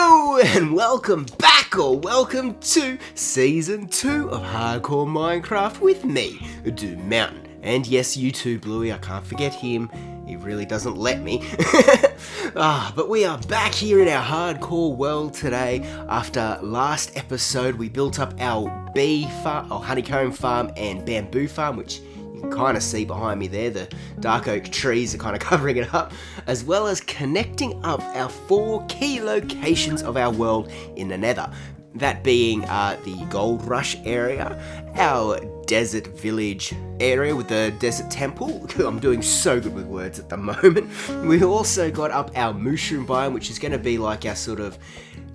Hello and welcome back, or welcome to Season 2 of Hardcore Minecraft with me, Doom Mountain. And yes, you too, Bluey, I can't forget him. He really doesn't let me. But we are back here in our hardcore world today. After last episode, we built up our bee farm, or honeycomb farm and bamboo farm, which you can kind of see behind me there. The dark oak trees are kind of covering it up, as well as connecting up our 4 key locations of our world in the Nether. That being the Gold Rush area, our desert village area with the desert temple. I'm doing so good with words at the moment. We also got up our mushroom biome, which is going to be like our sort of,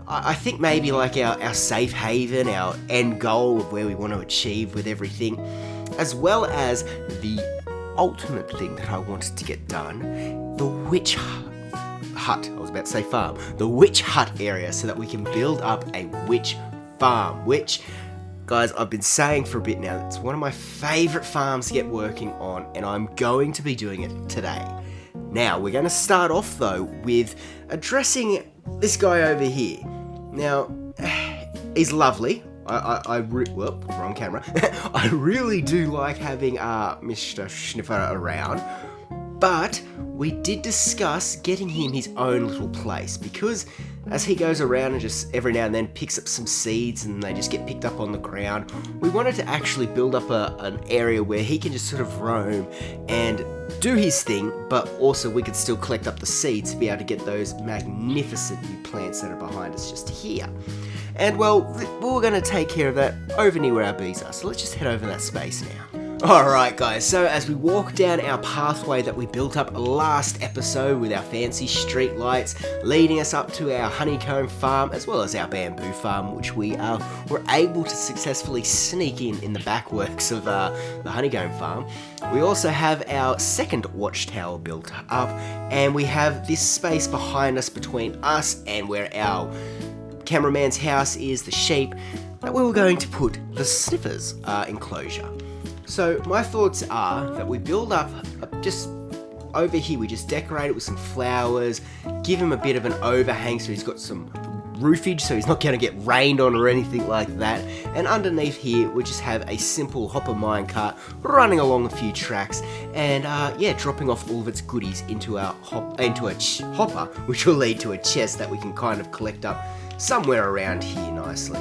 I think maybe like our safe haven, our end goal of where we want to achieve with everything, as well as the ultimate thing that I wanted to get done, the witch hut. I was about to say farm. The witch hut area, so that we can build up a witch farm, which, guys, I've been saying for a bit now, it's one of my favourite farms to get working on, and I'm going to be doing it today. Now, we're going to start off, though, with addressing this guy over here. Now, he's lovely. Wrong camera. I really do like having Mr. Sniffer around, but we did discuss getting him his own little place, because as he goes around and just every now and then picks up some seeds and they just get picked up on the ground, we wanted to actually build up an area where he can just sort of roam and do his thing, but also we could still collect up the seeds to be able to get those magnificent new plants that are behind us just here. And well, we're going to take care of that over near where our bees are, so let's just head over that space now. Alright guys, so as we walk down our pathway that we built up last episode with our fancy street lights leading us up to our honeycomb farm, as well as our bamboo farm, which we were able to successfully sneak in the backworks of the honeycomb farm. We also have our second watchtower built up, and we have this space behind us between us and where our cameraman's house is, the sheep, that we were going to put the Sniffer's enclosure. So my thoughts are that we build up just over here, we just decorate it with some flowers, give him a bit of an overhang so he's got some roofage so he's not going to get rained on or anything like that, and underneath here we just have a simple hopper minecart running along a few tracks and dropping off all of its goodies into a hopper, which will lead to a chest that we can kind of collect up somewhere around here nicely.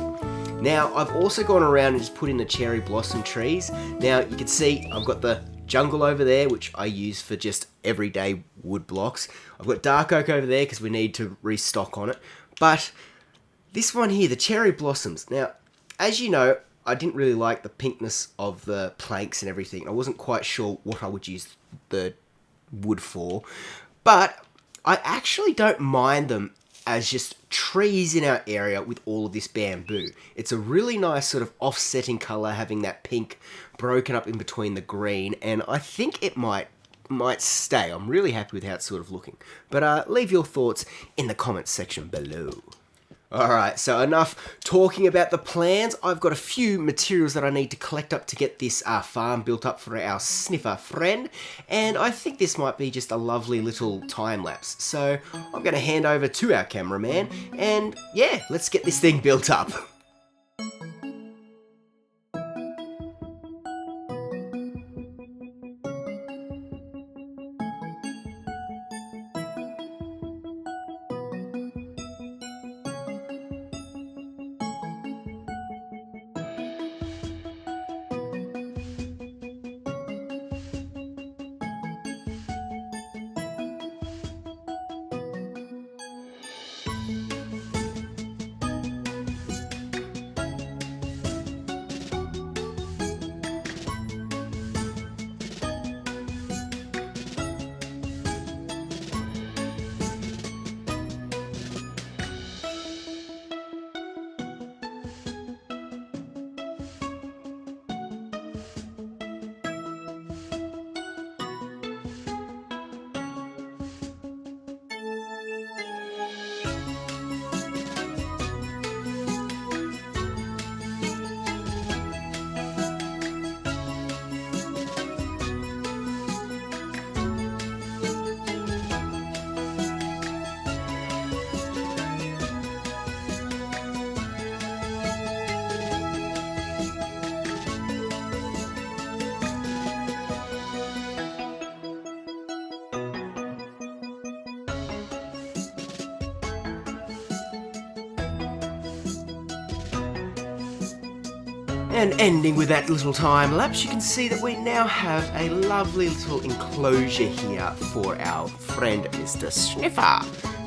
Now, I've also gone around and just put in the cherry blossom trees. Now, you can see I've got the jungle over there, which I use for just everyday wood blocks. I've got dark oak over there because we need to restock on it. But this one here, the cherry blossoms. Now, as you know, I didn't really like the pinkness of the planks and everything. I wasn't quite sure what I would use the wood for. But I actually don't mind them as just trees in our area with all of this bamboo. It's a really nice sort of offsetting colour, having that pink broken up in between the green, and I think it might stay. I'm really happy with how it's sort of looking. But leave your thoughts in the comments section below. Alright, so enough talking about the plans. I've got a few materials that I need to collect up to get this farm built up for our Sniffer friend, and I think this might be just a lovely little time lapse. So I'm going to hand over to our cameraman, and yeah, let's get this thing built up. And ending with that little time lapse, you can see that we now have a lovely little enclosure here for our friend Mr. Sniffer.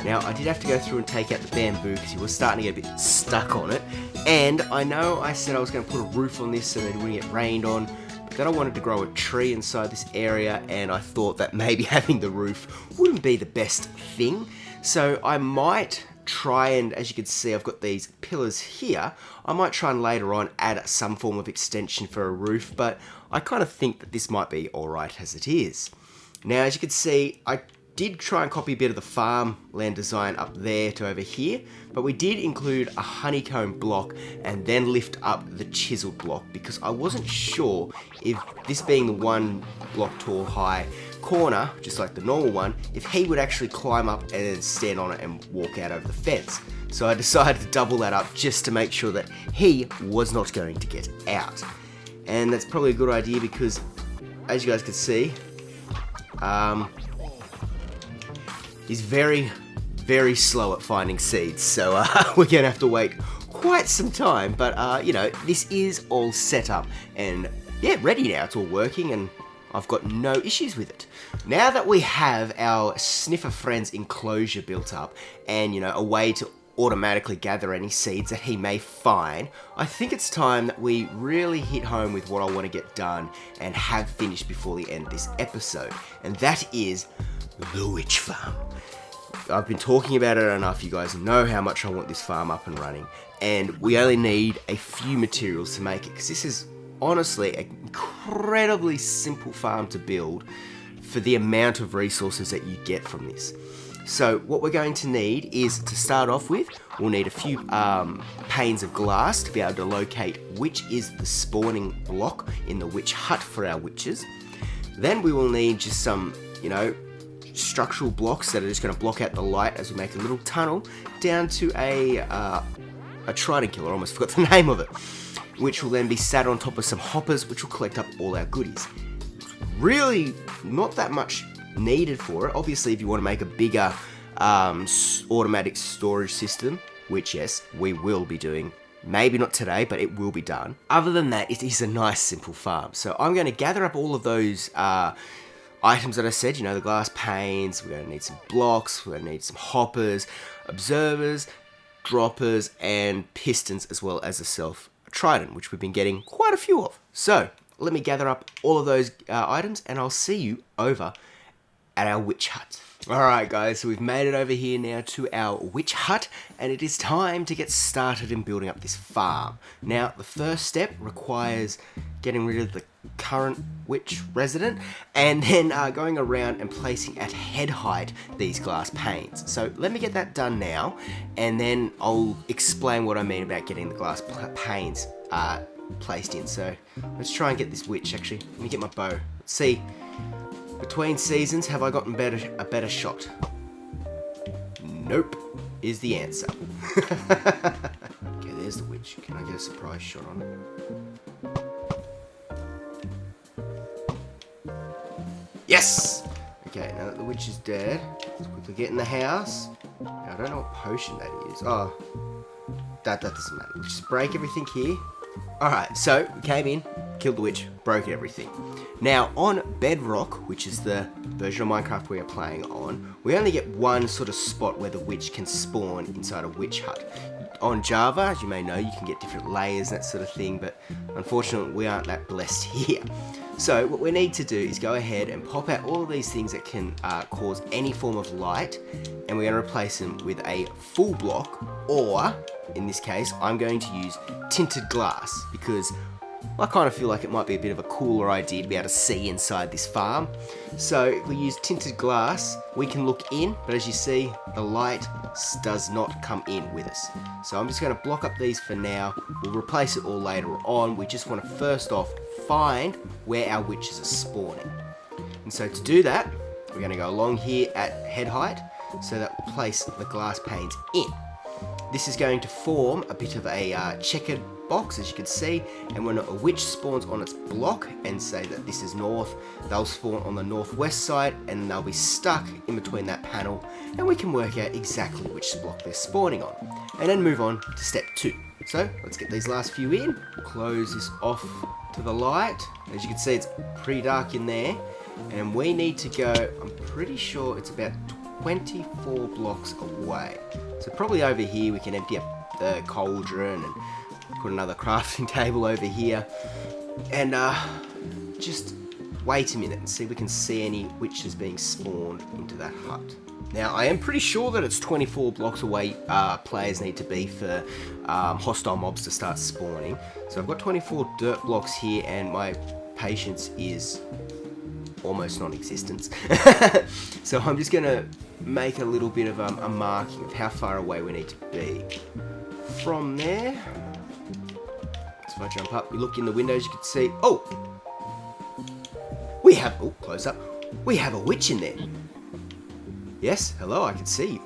Now, I did have to go through and take out the bamboo because he was starting to get a bit stuck on it. And I know I said I was going to put a roof on this so that it wouldn't get rained on. But then I wanted to grow a tree inside this area, and I thought that maybe having the roof wouldn't be the best thing. So I might try and, as you can see, I've got these pillars here. I might try and later on add some form of extension for a roof, but I kind of think that this might be alright as it is. Now, as you can see, I did try and copy a bit of the farmland design up there to over here, but we did include a honeycomb block and then lift up the chiseled block because I wasn't sure if this being the 1 block tall high corner, just like the normal one, if he would actually climb up and then stand on it and walk out over the fence. So I decided to double that up just to make sure that he was not going to get out. And that's probably a good idea because, as you guys can see, he's very, very slow at finding seeds. So we're going to have to wait quite some time. But, you know, this is all set up and, yeah, ready now. It's all working and I've got no issues with it. Now that we have our Sniffer Friends enclosure built up and, you know, a way to automatically gather any seeds that he may find, I think it's time that we really hit home with what I want to get done and have finished before the end of this episode. And that is the witch farm. I've been talking about it enough. You guys know how much I want this farm up and running. And we only need a few materials to make it because this is honestly an incredibly simple farm to build for the amount of resources that you get from this. So what we're going to need is, to start off with, we'll need a few panes of glass to be able to locate which is the spawning block in the witch hut for our witches. Then we will need just some, you know, structural blocks that are just going to block out the light as we make a little tunnel down to a trident killer, I almost forgot the name of it, which will then be sat on top of some hoppers which will collect up all our goodies. Really not that much needed for it. Obviously, if you want to make a bigger automatic storage system, which yes, we will be doing, maybe not today, but it will be done. Other than that, it is a nice simple farm. So I'm going to gather up all of those items that I said, you know, the glass panes, we're going to need some blocks, we're going to need some hoppers, observers, droppers, and pistons, as well as a self trident, which we've been getting quite a few of. So let me gather up all of those items and I'll see you over at our witch hut. Alright guys, so we've made it over here now to our witch hut and it is time to get started in building up this farm. Now the first step requires getting rid of the current witch resident and then going around and placing at head height these glass panes. So let me get that done now and then I'll explain what I mean about getting the glass panes placed in. So let's try and get this witch. Actually, let me get my bow. Let's see. Between seasons, have I gotten a better shot? Nope, is the answer. Okay, there's the witch. Can I get a surprise shot on it? Yes! Okay, now that the witch is dead, let's quickly get in the house. Now, I don't know what potion that is. Oh, that doesn't matter. Let's just break everything here. Alright, so we came in, killed the witch, broke everything. Now, on Bedrock, which is the version of Minecraft we are playing on, we only get one sort of spot where the witch can spawn inside a witch hut. On Java, as you may know, you can get different layers and that sort of thing, but unfortunately we aren't that blessed here. So what we need to do is go ahead and pop out all of these things that can cause any form of light, and we're going to replace them with a full block, or in this case, I'm going to use tinted glass because I kind of feel like it might be a bit of a cooler idea to be able to see inside this farm. So if we use tinted glass, we can look in, but as you see, the light does not come in with us. So I'm just going to block up these for now. We'll replace it all later on. We just want to first off find where our witches are spawning. And so to do that, we're going to go along here at head height so that we'll place the glass panes in. This is going to form a bit of a checkered box, as you can see, and when a witch spawns on its block and say that this is north, they'll spawn on the northwest side and they'll be stuck in between that panel, and we can work out exactly which block they're spawning on, and then move on to step 2. So let's get these last few in. Close this off to the light. As you can see, it's pretty dark in there. And we need to go, I'm pretty sure it's about 24 blocks away. So probably over here we can empty up the cauldron and put another crafting table over here. And just wait a minute and see if we can see any witches being spawned into that hut. Now, I am pretty sure that it's 24 blocks away players need to be for hostile mobs to start spawning. So I've got 24 dirt blocks here and my patience is almost non-existent. So I'm just going to make a little bit of a marking of how far away we need to be. From there, so if I jump up, we look in the windows, you can see, close up. We have a witch in there. Yes, hello, I can see you.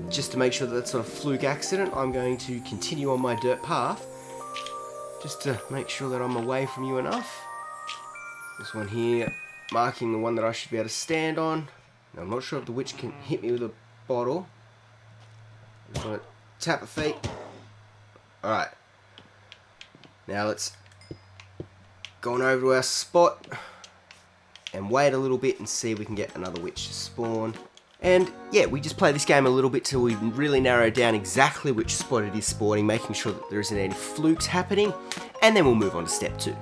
Just to make sure that that's not a fluke accident, I'm going to continue on my dirt path. Just to make sure that I'm away from you enough. This one here, marking the one that I should be able to stand on. Now, I'm not sure if the witch can hit me with a bottle. I'm just going to tap her feet. Alright. Now let's go on over to our spot and wait a little bit and see if we can get another witch to spawn. And yeah, we just play this game a little bit till we really narrow down exactly which spot it is spawning, making sure that there isn't any flukes happening, and then we'll move on to step 2.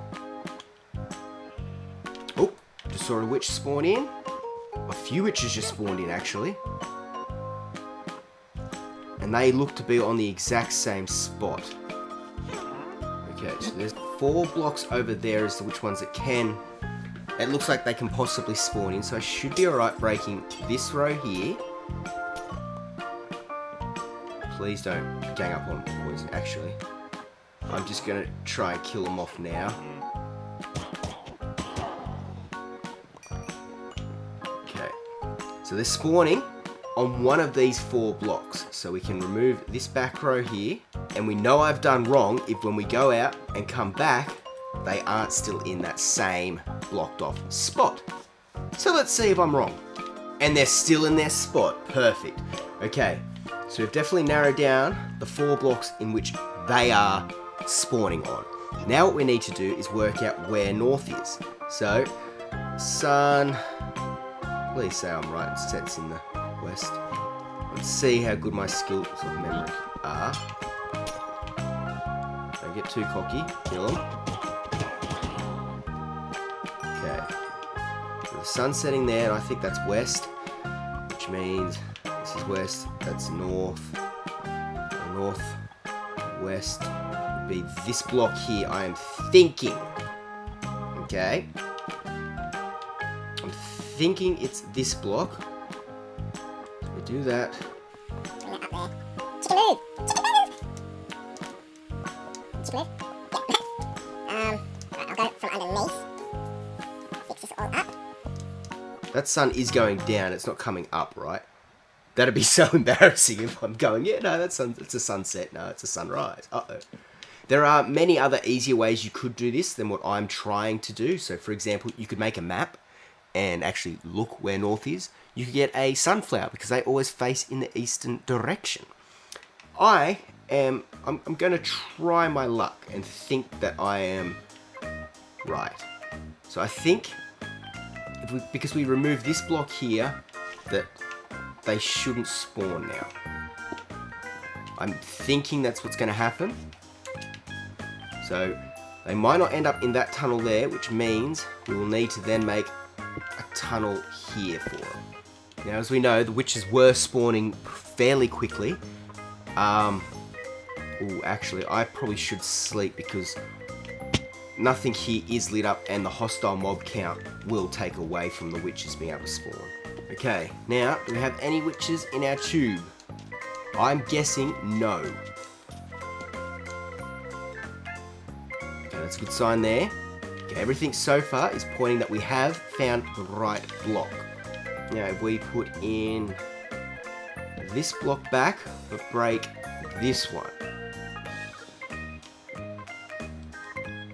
Oh, just saw a witch spawn in. A few witches just spawned in actually. And they look to be on the exact same spot. Okay, so there's 4 blocks over there as to which ones it can. It looks like they can possibly spawn in, so I should be alright breaking this row here. Please don't gang up on poison, actually. I'm just going to try and kill them off now. Okay, so they're spawning on one of these 4 blocks. So we can remove this back row here. And we know I've done wrong if when we go out and come back, they aren't still in that same blocked off spot. So let's see if I'm wrong. And they're still in their spot. Perfect. Okay, so we've definitely narrowed down the 4 blocks in which they are spawning on. Now what we need to do is work out where north is. So, sun, please say I'm right, it sets in the west. Let's see how good my skills of memory are. Don't get too cocky, kill them. Okay, so the sun's setting there, and I think that's west, which means this is west, that's north, north, west would be this block here, I am thinking. Okay, I'm thinking it's this block. So we do that. Chicken move! I'll go from underneath. Fix this all up. That sun is going down, it's not coming up, right? That'd be so embarrassing if I'm going, yeah, no, it's a sunset, no, it's a sunrise. Uh-oh. There are many other easier ways you could do this than what I'm trying to do. So, for example, you could make a map and actually look where north is. You could get a sunflower because they always face in the eastern direction. I'm going to try my luck and think that I am right. So I think because we remove this block here, that they shouldn't spawn now. I'm thinking that's what's going to happen. So they might not end up in that tunnel there, which means we will need to then make a tunnel here for them. Now, as we know, the witches were spawning fairly quickly. Actually, I probably should sleep because nothing here is lit up and the hostile mob count will take away from the witches being able to spawn. Okay, now, do we have any witches in our tube? I'm guessing no. Okay, that's a good sign there. Okay, everything so far is pointing that we have found the right block. Now, if we put in this block back, but break this one.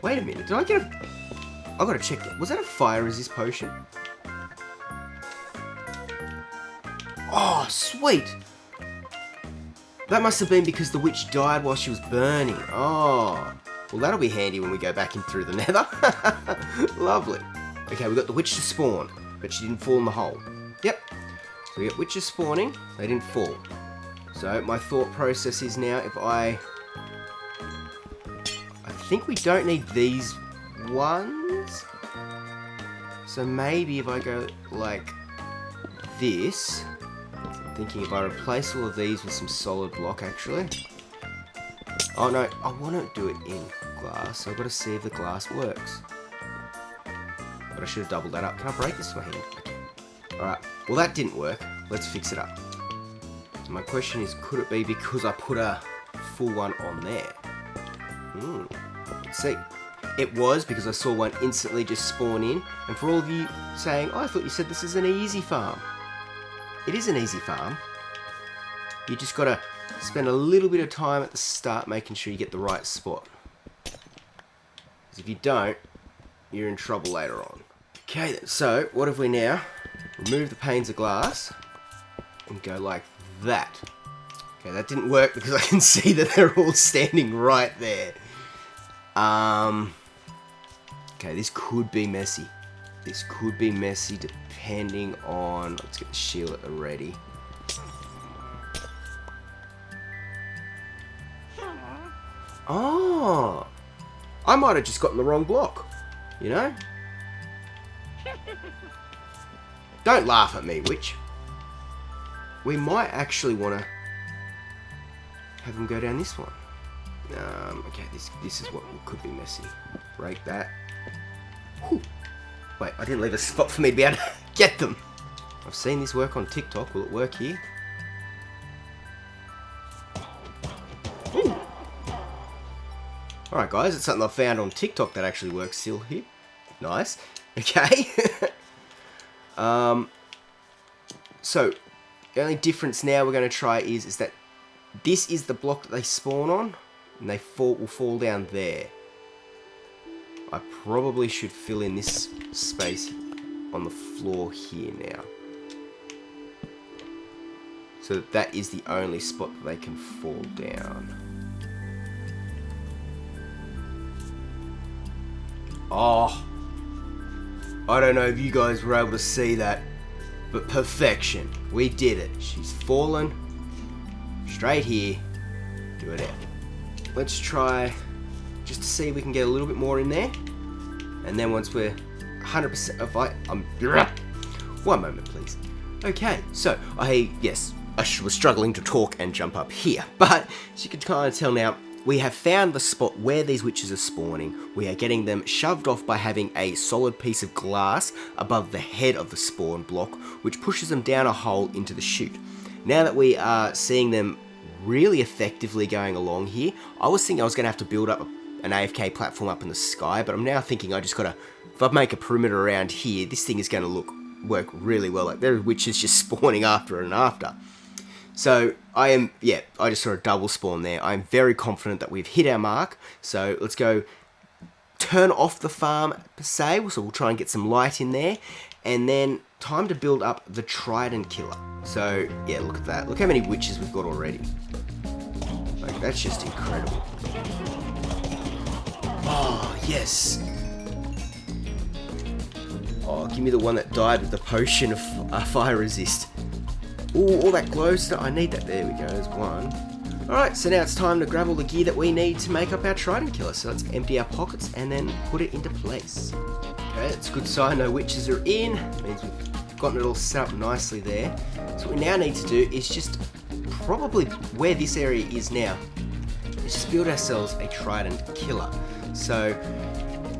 Wait a minute, did I get a... I've got to check that. Was that a fire resist potion? Oh, sweet! that must have been because the witch died while she was burning. Oh, well that'll be handy when we go back in through the nether. Lovely. Okay, we got the witch to spawn, but she didn't fall in the hole. Yep. So we got witches spawning, they didn't fall. So my thought process is now if I think we don't need these ones. So maybe if I go like this, I'm thinking if I replace all of these with some solid block actually. Oh no, I want to do it in glass, so I've got to see if the glass works. But I should have doubled that up. Can I break this with my hand? Alright, well that didn't work. Let's fix it up. So my question is, could it be because I put a full one on there? Let's see. It was because I saw one instantly just spawn in. And for all of you saying, oh, I thought you said this is an easy farm. It is an easy farm. You just got to spend a little bit of time at the start making sure you get the right spot. Because if you don't, you're in trouble later on. Okay, then, so what if we now remove the panes of glass and go like that? Okay, that didn't work because I can see that they're all standing right there. Okay, this could be messy. This could be messy depending on... Let's get the shield at the ready. Oh! I might have just gotten the wrong block. You know? Don't laugh at me, witch. We might actually want to have them go down this one. Okay, this is what could be messy. Break that. Whew. Wait, I didn't leave a spot for me to be able to get them. I've seen this work on TikTok. Will it work here? Alright guys, it's something I found on TikTok that actually works still here. Nice. Okay. So, the only difference now we're going to try is that this is the block that they spawn on, and they will fall down there. I probably should fill in this space on the floor here now. So that is the only spot that they can fall down. Oh, I don't know if you guys were able to see that, but perfection. We did it. She's fallen straight here. Do it out. Let's try just to see if we can get a little bit more in there. And then once we're 100% of one moment please. Okay, so I was struggling to talk and jump up here, but as you can kind of tell now, we have found the spot where these witches are spawning. We are getting them shoved off by having a solid piece of glass above the head of the spawn block, which pushes them down a hole into the chute. Now that we are seeing them really effectively going along here, I was thinking I was going to have to build up an AFK platform up in the sky, but I'm now thinking I just got to, if I make a perimeter around here, this thing is going to work really well. Like there are witches just spawning after and after. So I just saw a double spawn there. I'm very confident that we've hit our mark. So let's go turn off the farm per se. So we'll try and get some light in there. And then time to build up the trident killer. So yeah, look at that. Look how many witches we've got already. Like that's just incredible. Oh, yes. Oh, give me the one that died with the potion of fire resist. Ooh, all that glow stuff. I need that. There we go. There's one. Alright, so now it's time to grab all the gear that we need to make up our trident killer. So let's empty our pockets and then put it into place. Okay, that's a good sign. No witches are in. It means we've gotten it all set up nicely there. So what we now need to do is just probably where this area is now. Let's just build ourselves a trident killer. So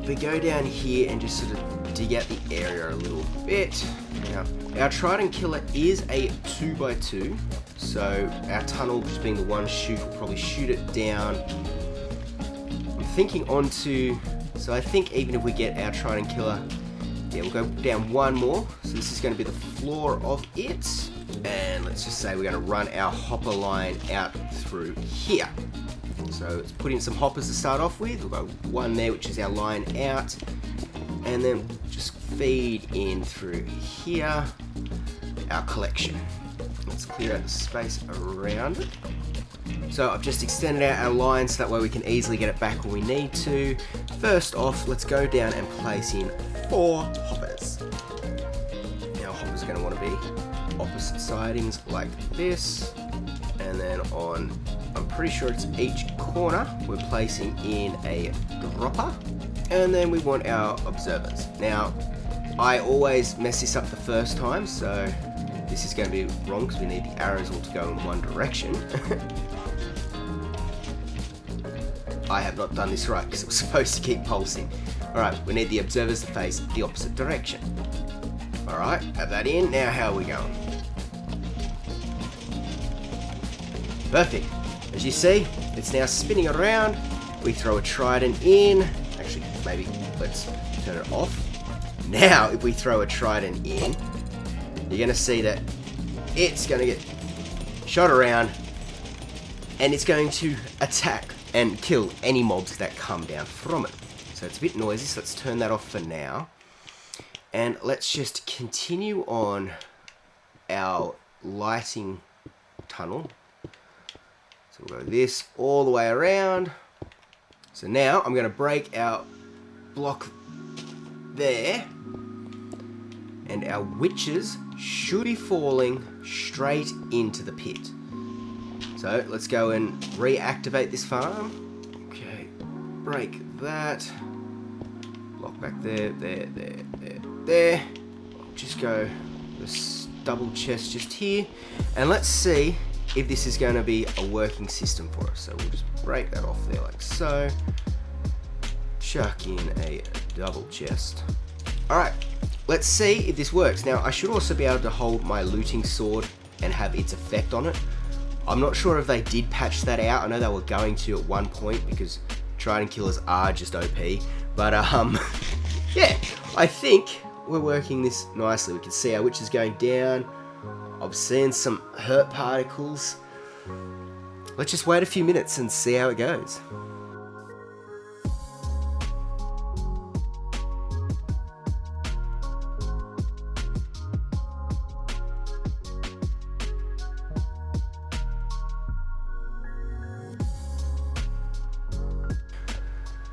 we go down here and just sort of dig out the area a little bit. Now, our trident killer is a 2x2, so our tunnel just being the one chute, will probably shoot it down. I'm thinking onto, so I think even if we get our trident killer, yeah, we'll go down one more. So this is going to be the floor of it, and let's just say we're going to run our hopper line out through here. So let's put in some hoppers to start off with. We'll go one there, which is our line out, and then just feed in through here our collection. Let's clear out the space around it. So I've just extended out our line so that way we can easily get it back when we need to. First off, let's go down and place in 4 hoppers. Now hoppers are going to want to be opposite sidings like this. And then on, I'm pretty sure it's each corner, we're placing in a dropper. And then we want our observers. Now, I always mess this up the first time, so this is going to be wrong because we need the arrows all to go in one direction. I have not done this right because it was supposed to keep pulsing. Alright, we need the observers to face the opposite direction. Alright, have that in. Now how are we going? Perfect. As you see, it's now spinning around. We throw a trident in. Actually, maybe let's turn it off. Now, if we throw a trident in, you're going to see that it's going to get shot around and it's going to attack and kill any mobs that come down from it. So it's a bit noisy, so let's turn that off for now. And let's just continue on our lighting tunnel. So we'll go this all the way around. So now I'm going to break our block there. And our witches should be falling straight into the pit. So let's go and reactivate this farm. Okay, break that. Block back there, there. I'll just go this double chest just here. And let's see if this is going to be a working system for us. So we'll just break that off there like so. Chuck in a double chest. Alright, let's see if this works. Now, I should also be able to hold my looting sword and have its effect on it. I'm not sure if they did patch that out. I know they were going to at one point because trident killers are just OP. But, yeah, I think we're working this nicely. We can see our witch is going down. I'm seeing some hurt particles. Let's just wait a few minutes and see how it goes.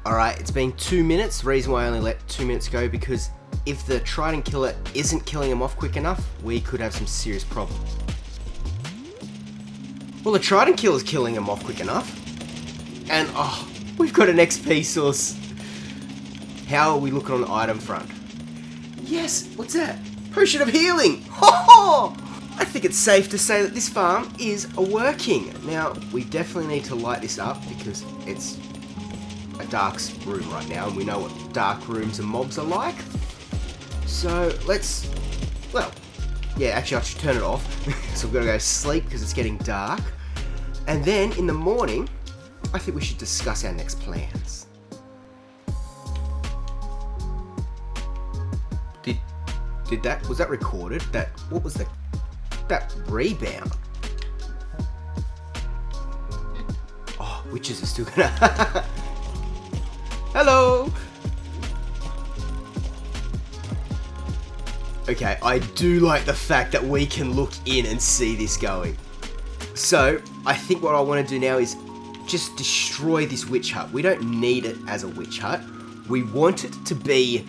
Alright, it's been 2 minutes. The reason why I only let 2 minutes go because if the trident killer isn't killing him off quick enough, we could have some serious problems. Well, the trident killer's killing him off quick enough. And, oh, we've got an XP source. How are we looking on the item front? Yes, what's that? Potion of healing! Ho ho! I think it's safe to say that this farm is working. Now, we definitely need to light this up because it's a dark room right now, and we know what dark rooms and mobs are like. So let's, well, yeah, actually I should turn it off. So we've got to go sleep because it's getting dark. And then in the morning, I think we should discuss our next plans. Did that, was that recorded? What was that rebound? Oh, witches are still gonna, hello! Okay, I do like the fact that we can look in and see this going. So, I think what I want to do now is just destroy this witch hut. We don't need it as a witch hut. We want it to be...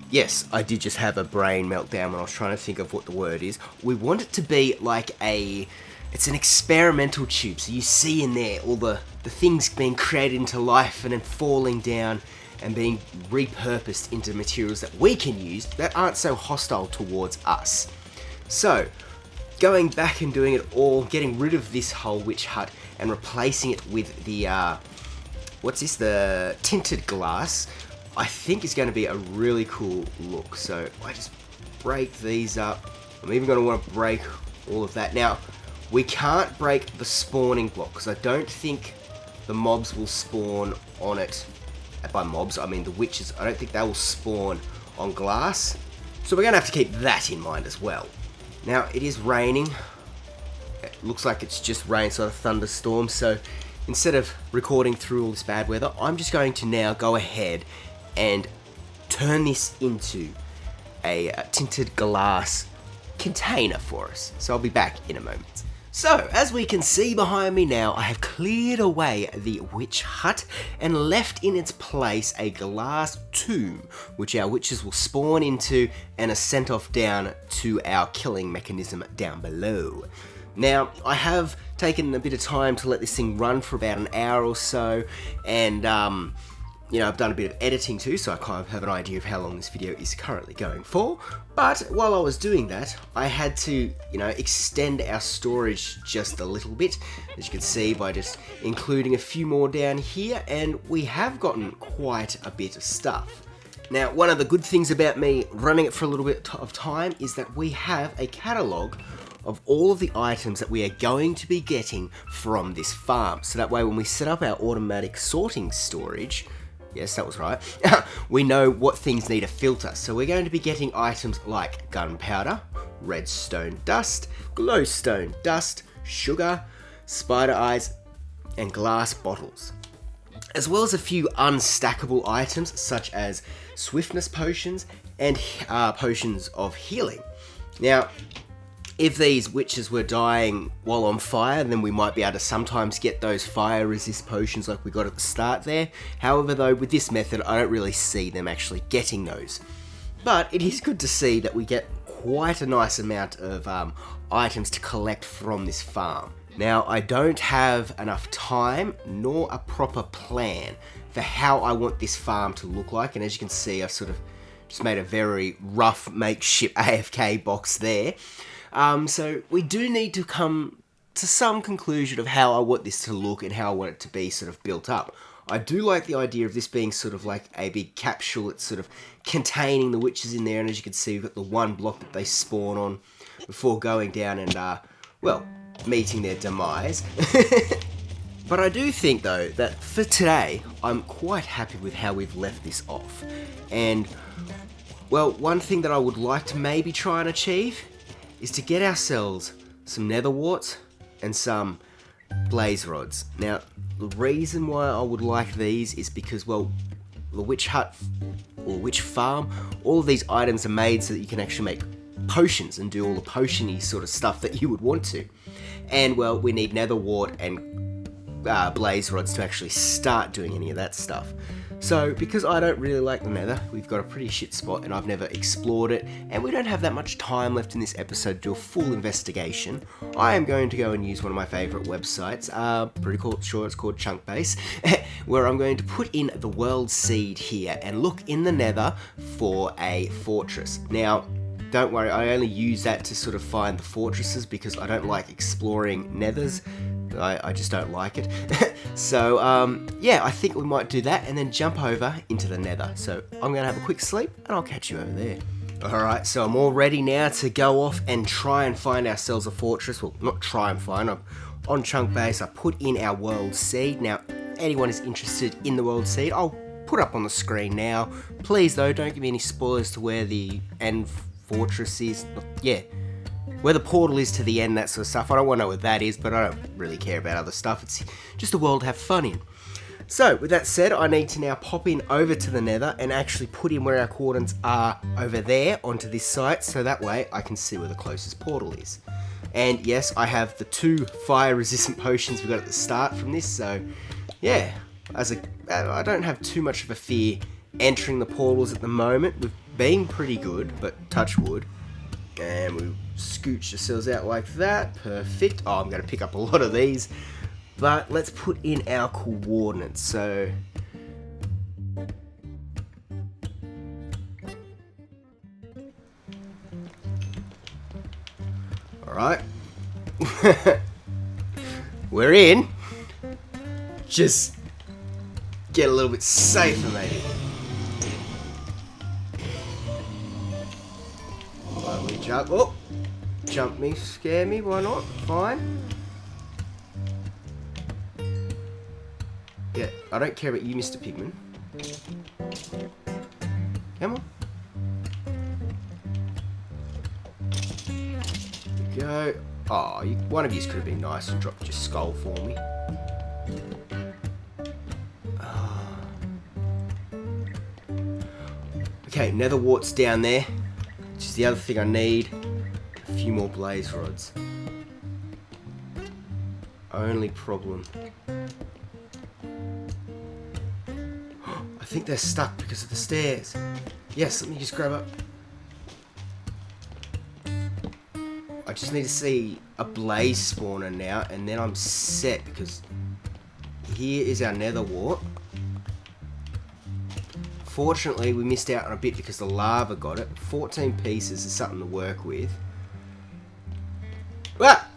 Yes, I did just have a brain meltdown when I was trying to think of what the word is. We want it to be like a... It's an experimental tube, so you see in there all the things being created into life and then falling down and being repurposed into materials that we can use that aren't so hostile towards us. So, going back and doing it all, getting rid of this whole witch hut and replacing it with the, what's this, the tinted glass, I think is going to be a really cool look. So, I just break these up. I'm even going to want to break all of that. Now, we can't break the spawning block because I don't think the mobs will spawn on it. By mobs, I mean the witches. I don't think they will spawn on glass. So we're going to have to keep that in mind as well. Now, it is raining. It looks like it's just rain, so a thunderstorm. So instead of recording through all this bad weather, I'm just going to now go ahead and turn this into a tinted glass container for us. So I'll be back in a moment. So, as we can see behind me now, I have cleared away the witch hut and left in its place a glass tomb, which our witches will spawn into and are sent off down to our killing mechanism down below. Now, I have taken a bit of time to let this thing run for about an hour or so, and I've done a bit of editing too, so I kind of have an idea of how long this video is currently going for. But while I was doing that, I had to, extend our storage just a little bit, as you can see by just including a few more down here, and we have gotten quite a bit of stuff. Now, one of the good things about me running it for a little bit of time is that we have a catalogue of all of the items that we are going to be getting from this farm. So that way when we set up our automatic sorting storage, yes, that was right, we know what things need a filter. So we're going to be getting items like gunpowder, redstone dust, glowstone dust, sugar, spider eyes, and glass bottles. As well as a few unstackable items such as swiftness potions and potions of healing. Now, if these witches were dying while on fire, then we might be able to sometimes get those fire resist potions like we got at the start there. However though, with this method, I don't really see them actually getting those. But it is good to see that we get quite a nice amount of items to collect from this farm. Now, I don't have enough time nor a proper plan for how I want this farm to look like, and as you can see, I've sort of just made a very rough makeshift AFK box there. So we do need to come to some conclusion of how I want this to look and how I want it to be sort of built up. I do like the idea of this being sort of like a big capsule. It's sort of containing the witches in there, and as you can see, we've got the one block that they spawn on before going down and, meeting their demise. But I do think though that for today, I'm quite happy with how we've left this off. And, well, one thing that I would like to maybe try and achieve is to get ourselves some nether warts and some blaze rods. Now, the reason why I would like these is because, well, the witch hut or witch farm, all of these items are made so that you can actually make potions and do all the potion-y sort of stuff that you would want to. And, well, we need nether wart and blaze rods to actually start doing any of that stuff. So, because I don't really like the nether, we've got a pretty shit spot and I've never explored it, and we don't have that much time left in this episode to do a full investigation, I am going to go and use one of my favourite websites, sure it's called Chunkbase, where I'm going to put in the world seed here and look in the nether for a fortress. Now, don't worry, I only use that to sort of find the fortresses because I don't like exploring nethers. I just don't like it. So, I think we might do that and then jump over into the nether. So, I'm going to have a quick sleep and I'll catch you over there. Alright, so I'm all ready now to go off and try and find ourselves a fortress. Well, not try and find, I'm on Chunkbase. I put in our world seed. Now, anyone is interested in the world seed, I'll put up on the screen now. Please, though, don't give me any spoilers to where the end fortress is. Yeah. Where the portal is to the end, that sort of stuff. I don't want to know what that is, but I don't really care about other stuff. It's just a world to have fun in. So, with that said, I need to now pop in over to the nether and actually put in where our coordinates are over there onto this site, so that way I can see where the closest portal is. And yes, I have the 2 fire-resistant potions we got at the start from this, so yeah. I don't have too much of a fear entering the portals at the moment. We've been pretty good, but touch wood. And we scooch ourselves out like that. Perfect. Oh, I'm going to pick up a lot of these. But let's put in our coordinates. So, alright. We're in. Just get a little bit safer, maybe. Jump. Oh! Jump me, scare me, why not? Fine. Yeah, I don't care about you, Mr. Pigman. Come on. There we go. Oh, one of you could have been nice and dropped your skull for me. Okay, nether warts down there. Which is the other thing I need. A few more blaze rods. only problem. I think they're stuck because of the stairs. Yes, let me just grab up. I just need to see a blaze spawner now, and then I'm set, because here is our nether wart. Fortunately, we missed out on a bit because the lava got it. 14 pieces is something to work with. Ah!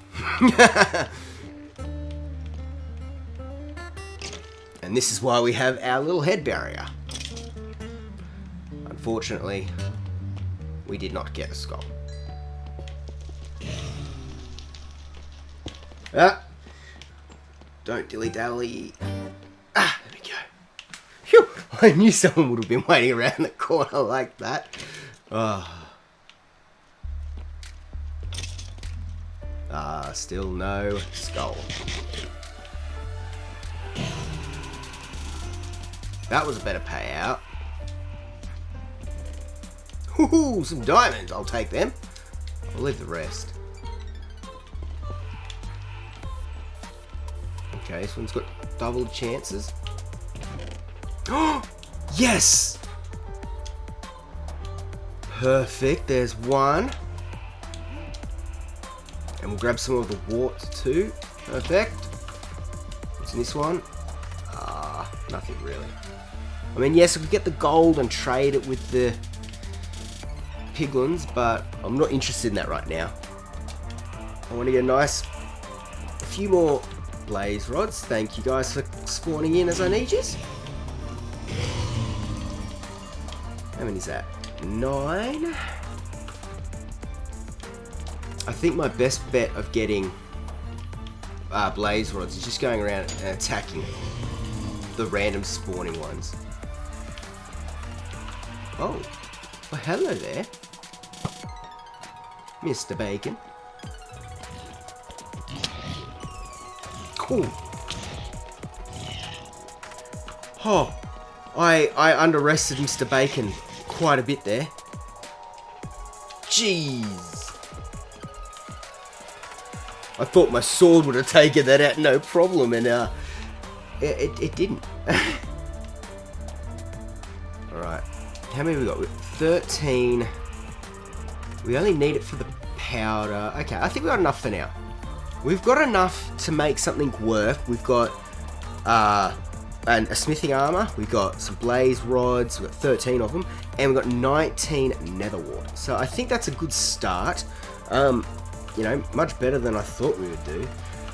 And this is why we have our little head barrier. Unfortunately, we did not get a skull. Ah! Don't dilly-dally. Ah, there we go. Phew! I knew someone would have been waiting around the corner like that. Oh. Ah, still no skull. That was a better payout. Woohoo! Some diamonds. I'll take them. I'll leave the rest. Okay, this one's got double chances. Oh! Yes! Perfect. There's one. And we'll grab some of the warts too. Perfect. What's in this one? Ah, nothing really. I mean, yes, we could get the gold and trade it with the piglins, but I'm not interested in that right now. I want to get a few more blaze rods. Thank you guys for spawning in as I need yous. How many is that? 9. I think my best bet of getting blaze rods is just going around and attacking the random spawning ones. Oh, well, hello there, Mr. Bacon. Cool. Oh, I underestimated Mr. Bacon quite a bit there. Jeez. I thought my sword would have taken that out no problem, and it didn't. Alright. How many have we got? 13. We only need it for the powder. Okay, I think we've got enough for now. We've got enough to make something work. We've got a smithing armor. We've got some blaze rods. We've got 13 of them. And we've got 19 nether wart. So I think that's a good start. You know, much better than I thought we would do.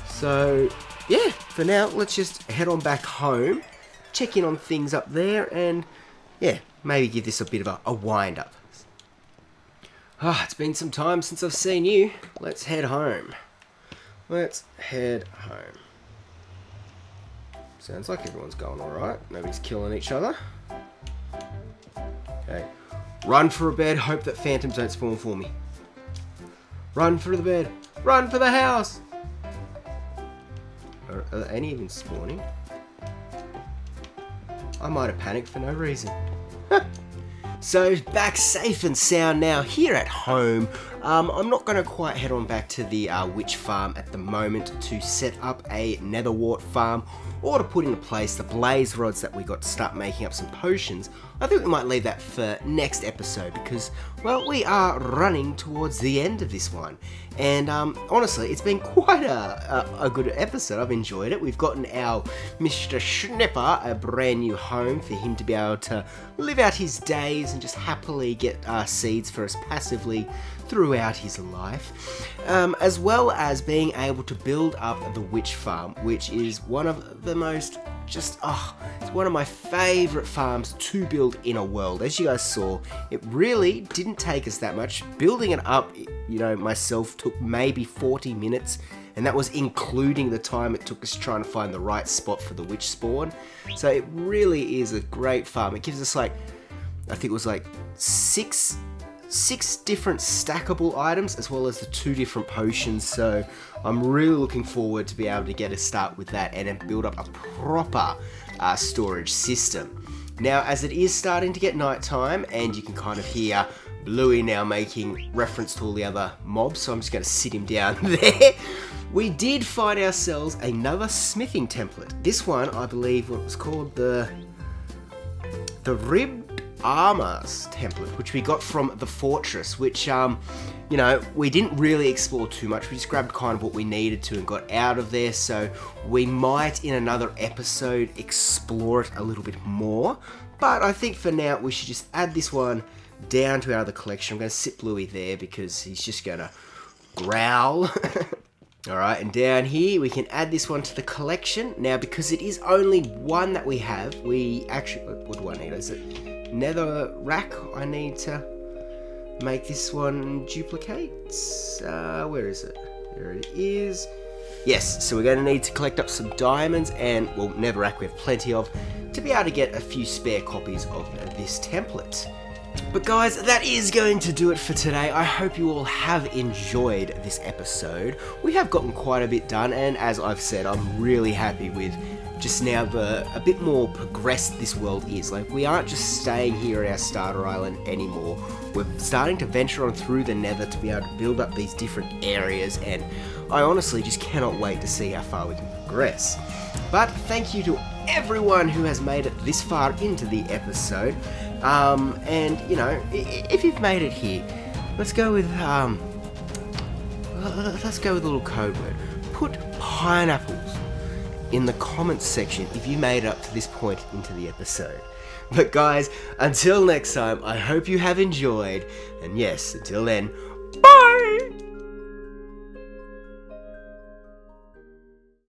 So, yeah, for now, let's just head on back home, check in on things up there, and, yeah, maybe give this a bit of a wind-up. Ah, it's been some time since I've seen you. Let's head home. Let's head home. Sounds like everyone's going alright. Nobody's killing each other. Okay. Run for a bed, hope that phantoms don't spawn for me. Run for the bed. Run for the house. Are any even spawning? I might have panicked for no reason. So, back safe and sound now here at home. I'm not going to quite head on back to the witch farm at the moment to set up a nether wart farm or to put into place the blaze rods that we got to start making up some potions. I think we might leave that for next episode because, well, we are running towards the end of this one. And honestly, it's been quite a good episode. I've enjoyed it. We've gotten our Mr. Sniffer a brand new home for him to be able to live out his days and just happily get seeds for us passively throughout his life, as well as being able to build up the witch farm, which is one of the most it's one of my favourite farms to build in a world. As you guys saw, it really didn't take us that much. Building it up, you know, myself took maybe 40 minutes, and that was including the time it took us trying to find the right spot for the witch spawn. So it really is a great farm. It gives us I think it was six different stackable items as well as the 2 different potions, so I'm really looking forward to be able to get a start with that and then build up a proper storage system. Now, as it is starting to get nighttime and you can kind of hear Bluey now making reference to all the other mobs, so I'm just going to sit him down there. we did find ourselves another smithing template. This one, I believe, what was called the ribbed armors template, which we got from the fortress, which, you know, we didn't really explore too much. We just grabbed kind of what we needed to and got out of there. So we might, in another episode, explore it a little bit more. But I think for now, we should just add this one down to our other collection. I'm going to sit Bluey there because he's just going to growl. Alright, and down here we can add this one to the collection. Now, because it is only one that we have, we actually... What do I need? Is it Nether rack? I need to make this one duplicate. Where is it? There it is. Yes, so we're going to need to collect up some diamonds and, well, Nether rack we have plenty of, to be able to get a few spare copies of this template. But guys, that is going to do it for today. I hope you all have enjoyed this episode. We have gotten quite a bit done, and as I've said, I'm really happy with just now a bit more progressed this world is. Like, we aren't just staying here at our starter island anymore. We're starting to venture on through the Nether to be able to build up these different areas, and I honestly just cannot wait to see how far we can progress. But thank you to everyone who has made it this far into the episode. And, you know, if you've made it here, let's go with a little code word. Put pineapples in the comments section if you made it up to this point into the episode. But guys, until next time, I hope you have enjoyed, and yes, until then, bye!